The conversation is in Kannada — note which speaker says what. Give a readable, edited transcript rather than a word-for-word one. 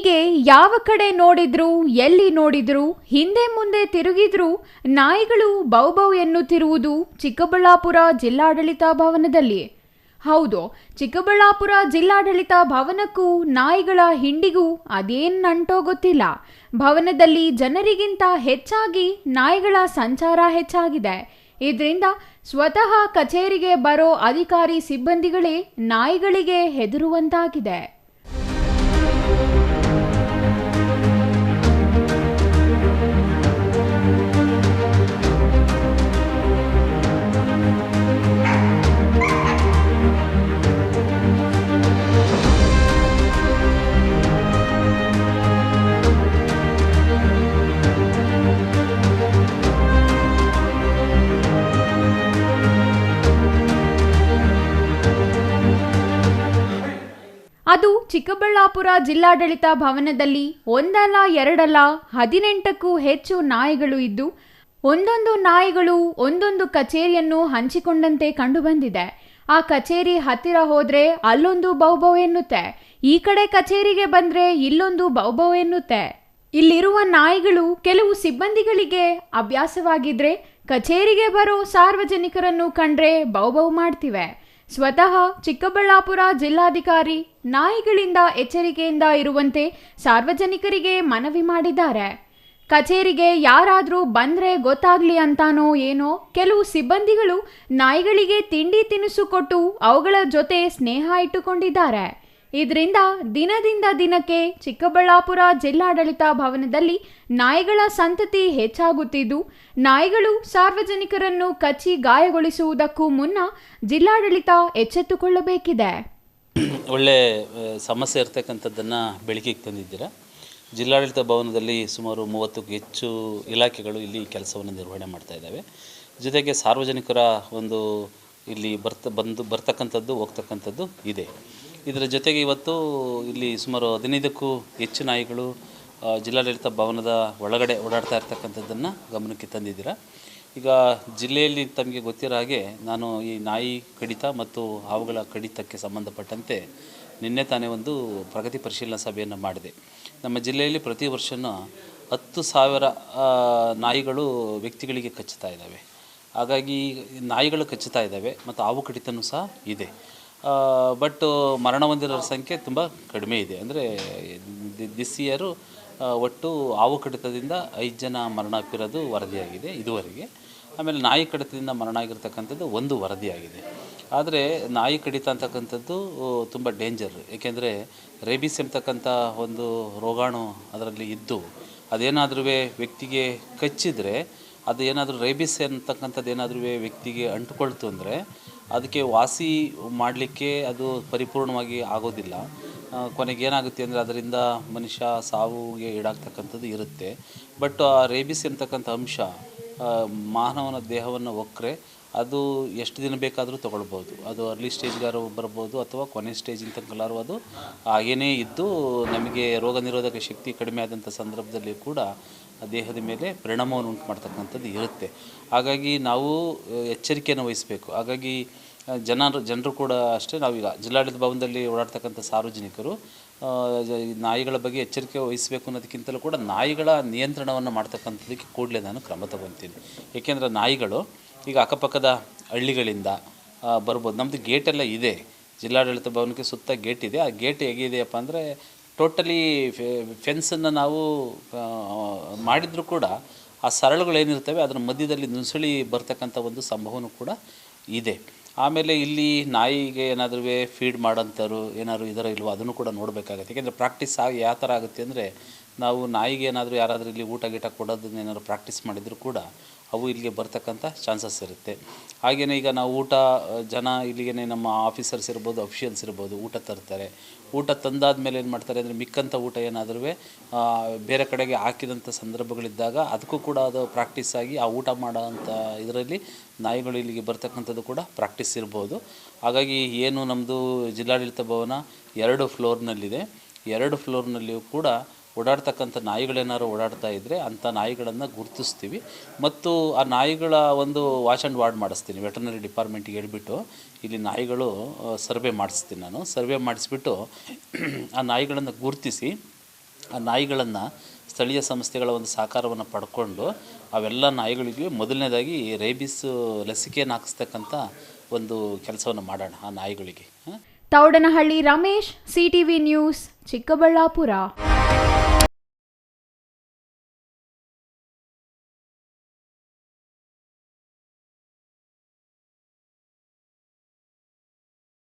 Speaker 1: ಹೀಗೆ ಯಾವ ಕಡೆ ನೋಡಿದ್ರು, ಎಲ್ಲಿ ನೋಡಿದ್ರು, ಹಿಂದೆ ಮುಂದೆ ತಿರುಗಿದ್ರು ನಾಯಿಗಳು ಬೌಬೌ ಎನ್ನುತ್ತಿರುವುದು ಚಿಕ್ಕಬಳ್ಳಾಪುರ ಜಿಲ್ಲಾಡಳಿತ ಭವನದಲ್ಲಿ. ಹೌದು, ಚಿಕ್ಕಬಳ್ಳಾಪುರ ಜಿಲ್ಲಾಡಳಿತ ಭವನಕ್ಕೂ ನಾಯಿಗಳ ಹಿಂಡಿಗೂ ಅದೇನ್ ನಂಟೋ ಗೊತ್ತಿಲ್ಲ. ಭವನದಲ್ಲಿ ಜನರಿಗಿಂತ ಹೆಚ್ಚಾಗಿ ನಾಯಿಗಳ ಸಂಚಾರ ಹೆಚ್ಚಾಗಿದೆ. ಇದರಿಂದ ಸ್ವತಃ ಕಚೇರಿಗೆ ಬರೋ ಅಧಿಕಾರಿ ಸಿಬ್ಬಂದಿಗಳೇ ನಾಯಿಗಳಿಗೆ ಹೆದರುವಂತಾಗಿದೆ. ಅದು ಚಿಕ್ಕಬಳ್ಳಾಪುರ ಜಿಲ್ಲಾಡಳಿತ ಭವನದಲ್ಲಿ ಒಂದಲ್ಲ ಎರಡಲ್ಲ 18ಕ್ಕೂ ಹೆಚ್ಚು ನಾಯಿಗಳು ಇದ್ದು, ಒಂದೊಂದು ನಾಯಿಗಳು ಒಂದೊಂದು ಕಚೇರಿಯನ್ನು ಹಂಚಿಕೊಂಡಂತೆ ಕಂಡುಬಂದಿದೆ. ಆ ಕಚೇರಿ ಹತ್ತಿರ ಹೋದ್ರೆ ಅಲ್ಲೊಂದು ಬೌಬೌ ಎನ್ನುತ್ತೆ, ಈ ಕಡೆ ಕಚೇರಿಗೆ ಬಂದ್ರೆ ಇಲ್ಲೊಂದು ಬೌಬೌ ಎನ್ನುತ್ತೆ. ಇಲ್ಲಿರುವ ನಾಯಿಗಳು ಕೆಲವು ಸಿಬ್ಬಂದಿಗಳಿಗೆ ಅಭ್ಯಾಸವಾಗಿದ್ರೆ ಕಚೇರಿಗೆ ಬರೋ ಸಾರ್ವಜನಿಕರನ್ನು ಕಂಡ್ರೆ ಬೌಬೌ ಮಾಡ್ತಿವೆ. ಸ್ವತಃ ಚಿಕ್ಕಬಳ್ಳಾಪುರ ಜಿಲ್ಲಾಧಿಕಾರಿ ನಾಯಿಗಳಿಂದ ಎಚ್ಚರಿಕೆಯಿಂದ ಇರುವಂತೆ ಸಾರ್ವಜನಿಕರಿಗೆ ಮನವಿ ಮಾಡಿದ್ದಾರೆ. ಕಚೇರಿಗೆ ಯಾರಾದರೂ ಬಂದ್ರೆ ಗೊತ್ತಾಗ್ಲಿ ಅಂತಾನೋ ಏನೋ ಕೆಲವು ಸಿಬ್ಬಂದಿಗಳು ನಾಯಿಗಳಿಗೆ ತಿಂಡಿ ತಿನಿಸು ಕೊಟ್ಟು ಅವುಗಳ ಜೊತೆ ಸ್ನೇಹ ಇಟ್ಟುಕೊಂಡಿದ್ದಾರೆ. ಇದರಿಂದ ದಿನದಿಂದ ದಿನಕ್ಕೆ ಚಿಕ್ಕಬಳ್ಳಾಪುರ ಜಿಲ್ಲಾಡಳಿತ ಭವನದಲ್ಲಿ ನಾಯಿಗಳ ಸಂತತಿ ಹೆಚ್ಚಾಗುತ್ತಿದ್ದು, ನಾಯಿಗಳು ಸಾರ್ವಜನಿಕರನ್ನು ಕಚ್ಚಿ ಗಾಯಗೊಳಿಸುವುದಕ್ಕೂ ಮುನ್ನ ಜಿಲ್ಲಾಡಳಿತ ಎಚ್ಚೆತ್ತುಕೊಳ್ಳಬೇಕಿದೆ.
Speaker 2: ಒಳ್ಳೆ ಸಮಸ್ಯೆ ಇರ್ತಕ್ಕಂಥದ್ದನ್ನು ಬೆಳಕಿಗೆ ತಂದಿದ್ದೀರಾ. ಜಿಲ್ಲಾಡಳಿತ ಭವನದಲ್ಲಿ ಸುಮಾರು 30ಕ್ಕೂ ಹೆಚ್ಚು ಇಲಾಖೆಗಳು ಇಲ್ಲಿ ಕೆಲಸವನ್ನು ನಿರ್ವಹಣೆ ಮಾಡ್ತಾ ಇದ್ದಾವೆ. ಜೊತೆಗೆ ಸಾರ್ವಜನಿಕರ ಒಂದು ಇಲ್ಲಿ ಬರ್ತಕ್ಕಂಥದ್ದು ಹೋಗ್ತಕ್ಕಂಥದ್ದು ಇದೆ. ಇದರ ಜೊತೆಗೆ ಇವತ್ತು ಇಲ್ಲಿ ಸುಮಾರು 15ಕ್ಕೂ ಹೆಚ್ಚು ನಾಯಿಗಳು ಜಿಲ್ಲಾಡಳಿತ ಭವನದ ಒಳಗಡೆ ಓಡಾಡ್ತಾ ಇರ್ತಕ್ಕಂಥದ್ದನ್ನು ಗಮನಕ್ಕೆ ತಂದಿದ್ದೀರಾ. ಈಗ ಜಿಲ್ಲೆಯಲ್ಲಿ ತಮಗೆ ಗೊತ್ತಿರೋ ಹಾಗೆ ನಾನು ಈ ನಾಯಿ ಕಡಿತ ಮತ್ತು ಹಾವುಗಳ ಕಡಿತಕ್ಕೆ ಸಂಬಂಧಪಟ್ಟಂತೆ ನಿನ್ನೆ ತಾನೇ ಒಂದು ಪ್ರಗತಿ ಪರಿಶೀಲನಾ ಸಭೆಯನ್ನು ಮಾಡಿದೆ. ನಮ್ಮ ಜಿಲ್ಲೆಯಲ್ಲಿ ಪ್ರತಿ ವರ್ಷವೂ 10,000 ನಾಯಿಗಳು ವ್ಯಕ್ತಿಗಳಿಗೆ ಕಚ್ಚುತ್ತಾ ಇದ್ದಾವೆ. ಹಾಗಾಗಿ ನಾಯಿಗಳು ಕಚ್ಚುತ್ತಾ ಇದ್ದಾವೆ ಮತ್ತು ಹಾವು ಕಡಿತನೂ ಸಹ ಇದೆ. ಬಟ್ ಮರಣ ಹೊಂದಿರೋರ ಸಂಖ್ಯೆ ತುಂಬ ಕಡಿಮೆ ಇದೆ. ಅಂದರೆ ದಿಸ್ ಇಯರು ಒಟ್ಟು ಹಾವು ಕಡಿತದಿಂದ 5 ಜನ ಮರಣ ಅಪ್ಪಿರೋದು ವರದಿಯಾಗಿದೆ ಇದುವರೆಗೆ. ಆಮೇಲೆ ನಾಯಿ ಕಡಿತದಿಂದ ಮರಣ ಆಗಿರ್ತಕ್ಕಂಥದ್ದು 1 ವರದಿಯಾಗಿದೆ. ಆದರೆ ನಾಯಿ ಕಡಿತ ಅಂತಕ್ಕಂಥದ್ದು ತುಂಬ ಡೇಂಜರ್. ಏಕೆಂದರೆ ರೇಬಿಸ್ ಎಂಬತಕ್ಕಂಥ ಒಂದು ರೋಗಾಣು ಅದರಲ್ಲಿ ಇದ್ದು ಅದೇನಾದ್ರೂ ವ್ಯಕ್ತಿಗೆ ಕಚ್ಚಿದರೆ ಅದು ಏನಾದರೂ ರೇಬಿಸ್ ಅಂತಕ್ಕಂಥದ್ದು ಏನಾದರೂ ವ್ಯಕ್ತಿಗೆ ಅಂಟುಕೊಳ್ತು ಅಂದರೆ ಅದಕ್ಕೆ ವಾಸಿ ಮಾಡಲಿಕ್ಕೆ ಅದು ಪರಿಪೂರ್ಣವಾಗಿ ಆಗೋದಿಲ್ಲ. ಕೊನೆಗೆ ಏನಾಗುತ್ತೆ ಅಂದರೆ ಅದರಿಂದ ಮನುಷ್ಯ ಸಾವಿಗೆ ಈಡಾಗ್ತಕ್ಕಂಥದ್ದು ಇರುತ್ತೆ. ಬಟ್ ಆ ರೇಬಿಸ್ ಎಂಬತಕ್ಕಂಥ ಅಂಶ ಮಾನವನ ದೇಹವನ್ನು ಒಕ್ಕರೆ ಅದು ಎಷ್ಟು ದಿನ ಬೇಕಾದರೂ ತೊಗೊಳ್ಬೋದು. ಅದು ಅರ್ಲಿ ಸ್ಟೇಜ್ಗಾರು ಬರ್ಬೋದು ಅಥವಾ ಕೊನೆ ಸ್ಟೇಜಿನ ತನಕಲಾರು ಅದು ಹಾಗೇ ಇದ್ದು ನಮಗೆ ರೋಗ ನಿರೋಧಕ ಶಕ್ತಿ ಕಡಿಮೆ ಆದಂಥ ಸಂದರ್ಭದಲ್ಲಿ ಕೂಡ ದೇಹದ ಮೇಲೆ ಪರಿಣಾಮವನ್ನು ಉಂಟು ಮಾಡ್ತಕ್ಕಂಥದ್ದು ಇರುತ್ತೆ. ಹಾಗಾಗಿ ನಾವು ಎಚ್ಚರಿಕೆಯನ್ನು ವಹಿಸಬೇಕು. ಹಾಗಾಗಿ ಜನರು ಕೂಡ ಅಷ್ಟೇ, ನಾವೀಗ ಜಿಲ್ಲಾಡಳಿತ ಭವನದಲ್ಲಿ ಓಡಾಡ್ತಕ್ಕಂಥ ಸಾರ್ವಜನಿಕರು ನಾಯಿಗಳ ಬಗ್ಗೆ ಎಚ್ಚರಿಕೆ ವಹಿಸಬೇಕು ಅನ್ನೋದಕ್ಕಿಂತಲೂ ಕೂಡ ನಾಯಿಗಳ ನಿಯಂತ್ರಣವನ್ನು ಮಾಡ್ತಕ್ಕಂಥದ್ದಕ್ಕೆ ಕೂಡಲೇ ನಾನು ಕ್ರಮ ತಗೊತೀನಿ. ಏಕೆಂದರೆ ನಾಯಿಗಳು ಈಗ ಅಕ್ಕಪಕ್ಕದ ಹಳ್ಳಿಗಳಿಂದ ಬರ್ಬೋದು. ನಮ್ಮದು ಗೇಟೆಲ್ಲ ಇದೆ, ಜಿಲ್ಲಾಡಳಿತ ಭವನಕ್ಕೆ ಸುತ್ತ ಗೇಟ್ ಇದೆ. ಆ ಗೇಟ್ ಹೇಗಿದೆಯಪ್ಪ ಅಂದರೆ ಟೋಟಲಿ ಫೆನ್ಸನ್ನು ನಾವು ಮಾಡಿದರೂ ಕೂಡ ಆ ಸರಳುಗಳೇನಿರ್ತವೆ ಅದರ ಮಧ್ಯದಲ್ಲಿ ನುಸುಳಿ ಬರ್ತಕ್ಕಂಥ ಒಂದು ಸಂಭವನೂ ಕೂಡ ಇದೆ. ಆಮೇಲೆ ಇಲ್ಲಿ ನಾಯಿಗೆ ಏನಾದರೂ ಫೀಡ್ ಮಾಡೋಂಥವ್ರು ಏನಾದರೂ ಇದರ ಇಲ್ವೋ ಅದನ್ನು ಕೂಡ ನೋಡಬೇಕಾಗತ್ತೆ. ಏಕೆಂದರೆ ಪ್ರಾಕ್ಟೀಸ್ ಆಗಿ ಯಾವ ಥರ ಆಗುತ್ತೆ ಅಂದರೆ ನಾವು ನಾಯಿಗೆ ಏನಾದರೂ ಯಾರಾದರೂ ಇಲ್ಲಿ ಊಟ ಗೀಟ ಕೊಡೋದನ್ನ ಏನಾದರೂ ಪ್ರಾಕ್ಟೀಸ್ ಮಾಡಿದರೂ ಕೂಡ ಅವು ಇಲ್ಲಿಗೆ ಬರ್ತಕ್ಕಂಥ ಚಾನ್ಸಸ್ ಇರುತ್ತೆ. ಹಾಗೆಯೇ ಈಗ ನಾವು ಜನ ಇಲ್ಲಿಗೆ ನಮ್ಮ ಆಫೀಸರ್ಸ್ ಇರ್ಬೋದು, ಅಫಿಷಿಯಲ್ಸ್ ಇರ್ಬೋದು, ಊಟ ತರ್ತಾರೆ. ಊಟ ತಂದಾದ ಮೇಲೆ ಏನು ಮಾಡ್ತಾರೆ ಅಂದರೆ ಮಿಕ್ಕಂಥ ಊಟ ಏನಾದರೂ ಬೇರೆ ಕಡೆಗೆ ಹಾಕಿದಂಥ ಸಂದರ್ಭಗಳಿದ್ದಾಗ ಅದಕ್ಕೂ ಕೂಡ ಅದು ಪ್ರಾಕ್ಟೀಸ್ ಆಗಿ ಆ ಊಟ ಮಾಡೋಂಥ ಇದರಲ್ಲಿ ನಾಯಿಗಳು ಇಲ್ಲಿಗೆ ಬರ್ತಕ್ಕಂಥದ್ದು ಕೂಡ ಪ್ರಾಕ್ಟೀಸ್ ಇರ್ಬೋದು. ಹಾಗಾಗಿ ಏನು ನಮ್ಮದು ಜಿಲ್ಲಾಡಳಿತ ಭವನ 2 ಫ್ಲೋರ್ನಲ್ಲಿದೆ. 2 ಫ್ಲೋರ್ನಲ್ಲಿಯೂ ಕೂಡ ಓಡಾಡ್ತಕ್ಕಂಥ ನಾಯಿಗಳೇನಾದ್ರು ಓಡಾಡ್ತಾ ಇದ್ದರೆ ಅಂಥ ನಾಯಿಗಳನ್ನು ಗುರುತಿಸ್ತೀವಿ. ಮತ್ತು ಆ ನಾಯಿಗಳ ಒಂದು ವಾಚ್ ಆ್ಯಂಡ್ ವಾರ್ಡ್ ಮಾಡಿಸ್ತೀನಿ. ವೆಟರ್ನರಿ ಡಿಪಾರ್ಟ್ಮೆಂಟಿಗೆ ಹೇಳ್ಬಿಟ್ಟು ಇಲ್ಲಿ ನಾಯಿಗಳು ಸರ್ವೆ ಮಾಡಿಸ್ತೀನಿ. ನಾನು ಸರ್ವೆ ಮಾಡಿಸ್ಬಿಟ್ಟು ಆ ನಾಯಿಗಳನ್ನು ಗುರುತಿಸಿ ಆ ನಾಯಿಗಳನ್ನು ಸ್ಥಳೀಯ ಸಂಸ್ಥೆಗಳ ಒಂದು ಸಹಕಾರವನ್ನು ಪಡ್ಕೊಂಡು ಅವೆಲ್ಲ ನಾಯಿಗಳಿಗೆ ಮೊದಲನೇದಾಗಿ ರೇಬಿಸ್ ಲಸಿಕೆಯನ್ನು ಹಾಕಿಸ್ತಕ್ಕಂಥ ಒಂದು ಕೆಲಸವನ್ನು ಮಾಡೋಣ ಆ ನಾಯಿಗಳಿಗೆ.
Speaker 1: Thoudanahalli Ramesh, CTV news, Chikkaballapur.